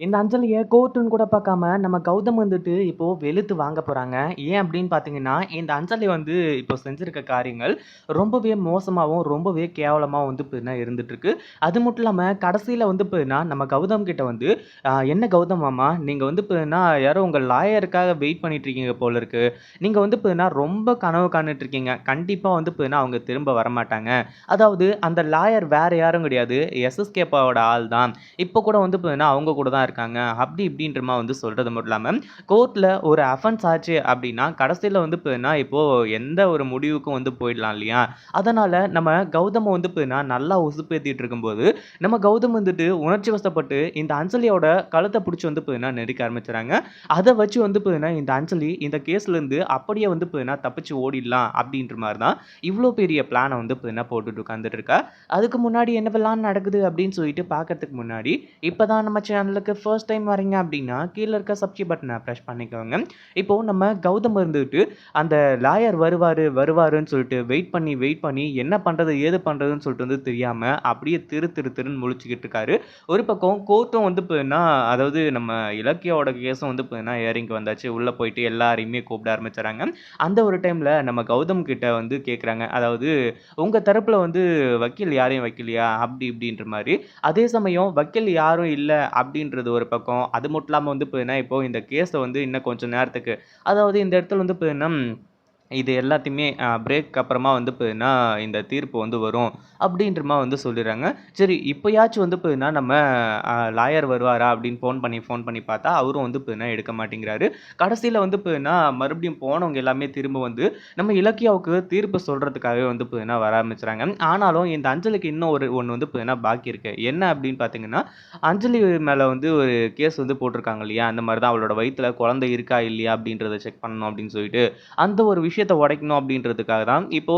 இந்த அஞ்சலிய கோர்ட்டுன்னு கூட பார்க்காம, நம்ம கௌதம் வந்துட்டு இப்போ வெளுத்து வாங்க போறாங்க. ஏன் அப்படின்னு பார்த்தீங்கன்னா, இந்த அஞ்சலி வந்து இப்போ செஞ்சிருக்க காரியங்கள் ரொம்பவே மோசமாவும், ரொம்பவே கேவலமாவும் வந்து பார்த்தீங்கன்னா இருந்துட்டுருக்கு. அது மட்டும் இல்லாம கடைசியில வந்து பார்த்தீங்கன்னா, நம்ம கௌதம் கிட்ட வந்து "என்ன கௌதம் மாமா, நீங்க வந்து பார்த்தீங்கன்னா யாரோ உங்க லாயருக்காக வெயிட் பண்ணிட்டு இருக்கீங்க போல இருக்கு. நீங்க வந்து பார்த்தீங்கன்னா ரொம்ப கனவு காணுட்டு இருக்கீங்க. கண்டிப்பா வந்து பார்த்தீங்கன்னா அவங்க திரும்ப வரமாட்டாங்க." அதாவது அந்த லாயர் வேற யாரும் கிடையாது. எஸ்எஸ்கேப்பாவோட ஆள் தான். இப்போ கூட வந்து பார்த்தீங்கன்னா, அவங்க கூட தான் இருக்காங்க. அப்படி இப்படின்ற மாரி வந்து சொல்றது மட்டும் இல்லாம, கோர்ட்ல ஒரு அஃபென்ஸ் ஆச்சு அப்படின்னா, கடைசியில வந்து பார்த்தீங்கன்னா, இப்போ எந்த ஒரு முடிவுக்கும் வந்து போயிடலாம் இல்லையா? அதனால நம்ம கௌதம வந்து பார்த்தீங்கன்னா, நல்லா உசுப்பேத்திட்டு இருக்கும்போது, நம்ம கௌதம் வந்துட்டு உணர்ச்சி வசப்பட்டு இந்த அஞ்சலியோட கழுத்த புடிச்சு வந்து பார்த்தீங்கன்னா, நெரிக்க ஆரம்பிச்சுறாங்க. அத வச்சு வந்து பார்த்தீங்கன்னா, இந்த அஞ்சலி இந்த கேஸ்லேருந்து அப்படியே வந்து பார்த்தீங்கன்னா, தப்பிச்சு ஓடிடலாம் அப்படின்ற மாரி தான் இவ்ளோ பெரிய பிளான வந்து பார்த்தீங்கன்னா, போட்டுட்டு உட்கார்ந்துட்டு இருக்கா. அதுக்கு முன்னாடி என்னவெல்லாம் நடக்குது அப்படின்னு சொல்லிட்டு பார்க்கறதுக்கு முன்னாடி, இப்பதான் நம்ம சேனலுக்கு ஃபர்ஸ்ட் டைம் வரீங்க அப்படின்னா, கீழ இருக்க சப்ஸ்கிரைப் பட்டன பிரஸ் பண்ணிக்கோங்க. இப்போ நம்ம கௌதம் இருந்துட்டு, அந்த லாயர் வருவாருன்னு சொல்லிட்டு வெயிட் பண்ணி என்ன பண்றது, ஏது பண்றதுன்னு சொல்லிட்டு வந்து தெரியாம, அப்படியே திருன்னு முழிச்சுக்கிட்டு இருக்காரு. ஒரு பக்கம் கோர்ட்டும் வந்து பார்த்தீங்கன்னா, அதாவது நம்ம இலக்கியாவோட கேஸும் வந்து பார்த்தீங்கன்னா, ஹியரிங்க்கு வந்தாச்சு. உள்ள போயிட்டு எல்லாரையுமே கூப்பிட ஆரம்பிச்சுறாங்க. அந்த ஒரு டைம்ல நம்ம கௌதம் கிட்ட வந்து கேட்குறாங்க. அதாவது உங்க தரப்புல வந்து வக்கீல் யாரையும் வைக்கலையா? அப்படி இப்படின்ற மாரி. அதே சமயம் வக்கீல் யாரும் இல்ல அப்படின்றது ஒரு பக்கம். அது மட்டும் இல்லாம வந்து பார்த்தீங்கன்னா, இப்போ இந்த கேஸ வந்து இன்னும் கொஞ்சம் நேரத்துக்கு அதாவது இந்த இடத்துல வந்து பார்த்தீங்கன்னா இது எல்லாத்தையுமே பிரேக் அப்புறமா வந்து பார்த்தீங்கன்னா, இந்த தீர்ப்பு வந்து வரும். அப்படின்ற மாரி வந்து சொல்லிர்றாங்க. சரி இப்பயாச்சும் வந்து பார்த்தீங்கன்னா, நம்ம லாயர் வருவாரா அப்படின்னு ஃபோன் பண்ணி பார்த்தா, அவரும் வந்து பார்த்தீங்கன்னா எடுக்க மாட்டேங்கிறாரு. கடைசியில வந்து பார்த்தீங்கன்னா, மறுபடியும் போனவங்க எல்லாமே திரும்ப வந்து நம்ம இலக்கியாவுக்கு தீர்ப்பு சொல்றதுக்காகவே வந்து பார்த்தீங்கன்னா வர ஆரம்பிச்சுறாங்க. ஆனாலும் இந்த அஞ்சலிக்கு இன்னும் ஒண்ணு வந்து பார்த்தீங்கன்னா பாக்கி இருக்கு. என்ன அப்படின்னு பார்த்தீங்கன்னா, அஞ்சலி மேல வந்து ஒரு கேஸ் வந்து போட்டிருக்காங்க இல்லையா? அந்த மாரி தான் அவளோட வயித்துல குழந்தை இருக்கா இல்லையா அப்படின்றத செக் பண்ணணும் அப்படின்னு சொல்லிட்டு அந்த ஒரு விஷயத்த உடைக்கணும் அப்படின்றதுக்காக தான், இப்போ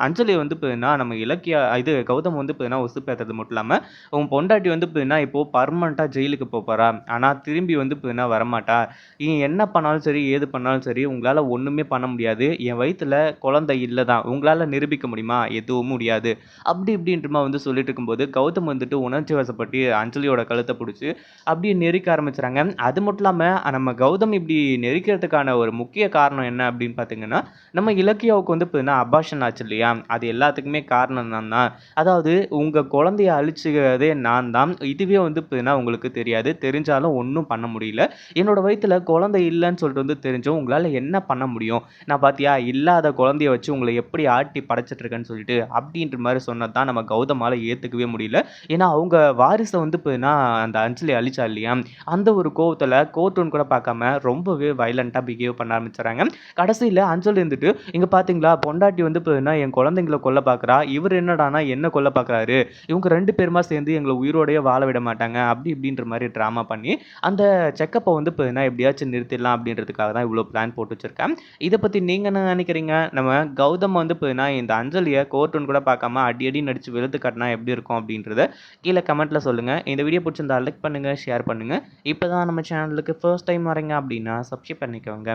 அஞ்சலி வந்து பார்த்தீங்கன்னா, நம்ம இலக்கியா இது கௌதம் வந்து பார்த்தீங்கன்னா, உசுப்பேத்துறது மட்டும் இல்லாம, உன் பொண்டாட்டி வந்து பார்த்தீங்கன்னா, இப்போ பெர்மனன்ட்டா ஜெயிலுக்கு போப்போறா. ஆனா, திரும்பி வந்து பார்த்தீங்கன்னா வரமாட்டா. நீ என்ன பண்ணாலும் சரி, ஏது பண்ணாலும் சரி, உங்களால ஒண்ணுமே பண்ண முடியாது. என் வயித்துல குழந்தை இல்ல தான். உங்களால நிரூபிக்க முடியுமா? எதுவும் முடியாது. அப்படி இப்படின்ற மாரி வந்து சொல்லிட்டு இருக்கும்போது, கௌதம் வந்துட்டு உணர்ச்சி வசப்பட்டு அஞ்சலியோட கழுத்த புடிச்சு, அப்படியே நெரிக்க ஆரம்பிச்சுறாங்க. அது மட்டும் இல்லாம, நம்ம கௌதம் இப்படி நெரிக்கிறதுக்கான ஒரு முக்கிய காரணம் என்ன அப்படின்னு பார்த்தீங்கன்னா, நம்ம இலக்கியாவுக்கு வந்து பார்த்தீங்கன்னா, அபார்ஷன் ஆச்சு இல்லையா? அது எல்லாத்துக்குமே காரணம் நான் தான். அதாவது உங்க குழந்தைய அழிச்சுக்கிறதே நான் தான். இதுவே வந்து பார்த்தீங்கன்னா, உங்களுக்கு தெரியாது. தெரிஞ்சாலும் ஒண்ணும் பண்ண முடியல. என்னோட வயித்துல குழந்தை இல்லன்னு சொல்லிட்டு வந்து தெரிஞ்சும், உங்களால என்ன பண்ண முடியும்? நான் பார்த்தியா, இல்லாத குழந்தைய வச்சு உங்கள எப்படி ஆட்டி படைச்சுட்டு இருக்கேன்னு சொல்லிட்டு, அப்படின்ற மாரி சொன்னது தான் நம்ம கௌதமால ஏத்துக்கவே முடியல. ஏன்னா, அவங்க வாரிச வந்து பார்த்தீங்கன்னா, அந்த அஞ்சலி அழிச்சா இல்லையா? அந்த ஒரு கோவத்துல கோர்ட்டுன்னு கூட பார்க்காம ரொம்பவே வயலன்ட்டா பிஹேவ் பண்ண ஆரம்பிச்சுறாங்க. கடைசியில அஞ்சலி இருந்துட்டு, "இங்க பார்த்தீங்களா, பொண்டாட்டி வந்து பார்த்தீங்கன்னா, என் குழந்தைங்கள கொல்ல பார்க்குறா. இவரு என்னடான்னா என்ன கொல்ல பார்க்குறாரு. இவங்க 2 பேருமா சேர்ந்து எங்கள உயிரோடயே வாழ விட மாட்டாங்க." அப்படி இப்படின்ற மாரி ட்ராமா பண்ணி, அந்த செக்கப்ப வந்து பார்த்தீங்கன்னா, எப்படியாச்சும் நிறுத்திடலாம் அப்படின்றதுக்காக தான் இவ்ளோ பிளான் போட்டு வச்சிருக்கேன். இத பத்தி நீங்க என்ன நினைக்கிறீங்க? நம்ம கௌதம் வந்து பார்த்தீங்கன்னா, இந்த அஞ்சலிய கோர்ட்டுன்னு கூட பார்க்காம அடி அடின்னு அடிச்சு வெளுத்து காட்டுனா எப்படி இருக்கும் அப்படின்றத கீழ கமெண்ட்ல சொல்லுங்க. இந்த வீடியோ புடிச்சிருந்தா லைக் பண்ணுங்க, ஷேர் பண்ணுங்க. இப்ப தான் நம்ம சேனலுக்கு ஃபர்ஸ்ட் டைம் வரீங்க அப்படின்னா சப்ஸ்கிரைப் பண்ணிக்கோங்க.